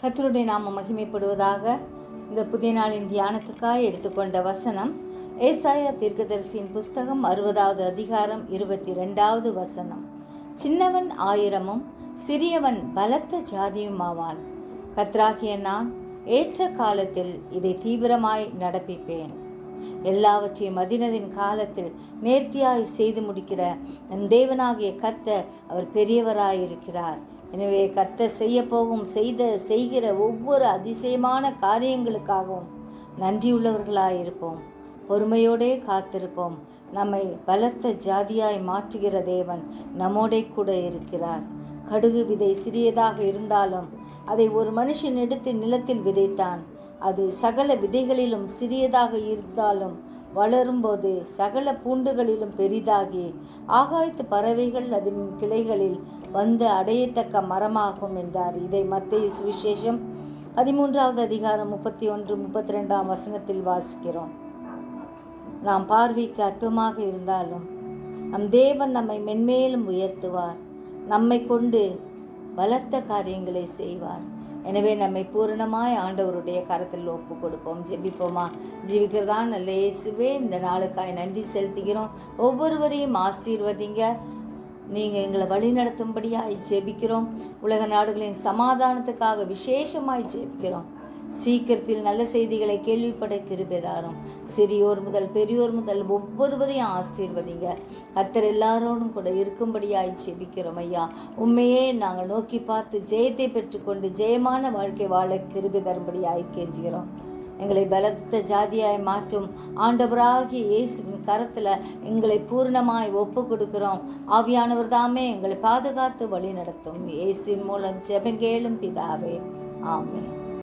கர்த்தருடைய நாமம் மகிமைப்படுவதாக. இந்த புதிய நாளின் தியானத்துக்காய் எடுத்துக்கொண்ட வசனம் ஏசாயா தீர்க்கதரிசியின் புஸ்தகம் 60வது அதிகாரம் 22வது வசனம். சின்னவன் 1000 சிறியவன் பலத்த ஜாதியுமாவான். கர்த்தராகிய நான் ஏற்ற காலத்தில் இதை தீவிரமாய் நடப்பிப்பேன். எல்லாவற்றையும் அதினதின் காலத்தில் நேர்த்தியாய் செய்து முடிக்கிற நம் தேவனாகிய கர்த்தர் அவர் பெரியவராயிருக்கிறார். எனவே கர்த்தர் செய்கிற ஒவ்வொரு அதிசயமான காரியங்களுக்காகவும் நன்றியுள்ளவர்களாயிருப்போம். பொறுமையோடே காத்திருப்போம். நம்மை பலத்த ஜாதியாய் மாற்றுகிற தேவன் நம்மோடே கூட இருக்கிறார். கடுகு விதை சிறியதாக இருந்தாலும் அதை ஒரு மனுஷன் எடுத்து நிலத்தில் விதைத்தான். அது சகல விதைகளிலும் சிறியதாக இருந்தாலும் வளரும்போது சகல பூண்டுகளிலும் பெரிதாகி ஆகாயத்து பறவைகள் அதன் கிளைகளில் வந்து அடையத்தக்க மரமாகும் என்றார். இதை மத்தேயு சுவிசேஷம் 13வது அதிகாரம் 31-32 வசனத்தில் வாசிக்கிறோம். நாம் பார்வைக்கு அற்பமாக இருந்தாலும் நம் தேவன் நம்மை மென்மேலும் உயர்த்துவார். நம்மை கொண்டு பலத்த காரியங்களை செய்வார். எனவே நம்மை பூரணமாய் ஆண்டவருடைய கரத்தில் ஒப்பு கொடுப்போம். ஜெபிப்போமா. ஜீவிக்கிறதான் நல்ல இயேசுவே, இந்த நாளுக்காய் நன்றி செலுத்துகிறோம். ஒவ்வொருவரையும் ஆசீர்வதிங்க. நீங்கள் எங்களை வழி நடத்தும்படியாய் ஜெபிக்கிறோம். உலக நாடுகளின் சமாதானத்துக்காக விசேஷமாய் ஜெபிக்கிறோம். சீக்கிரத்தில் நல்ல செய்திகளை கேள்விப்பட கிருபை தாரும். சிறியோர் முதல் பெரியோர் முதல் ஒவ்வொருவரையும் ஆசீர்வதிங்க. கர்த்தர் எல்லாரோடும் கூட இருக்கும்படியாய் ஜெபிக்கிறோம் ஐயா. உண்மையே நாங்கள் நோக்கி பார்த்து ஜெயத்தை பெற்றுக்கொண்டு ஜெயமான வாழ்க்கை வாழ கிருபை தரும்படியாய் கெஞ்சுகிறோம். எங்களை பலத்த ஜாதியாய் மாற்றும் ஆண்டவராகிய இயேசுவின் கரத்தில் எங்களை பூர்ணமாய் ஒப்பு கொடுக்கிறோம். ஆவியானவர் தாமே எங்களை பாதுகாத்து வழி நடத்தும். இயேசுவின் மூலம் ஜெபங்கேளும் பிதாவே, ஆமென்.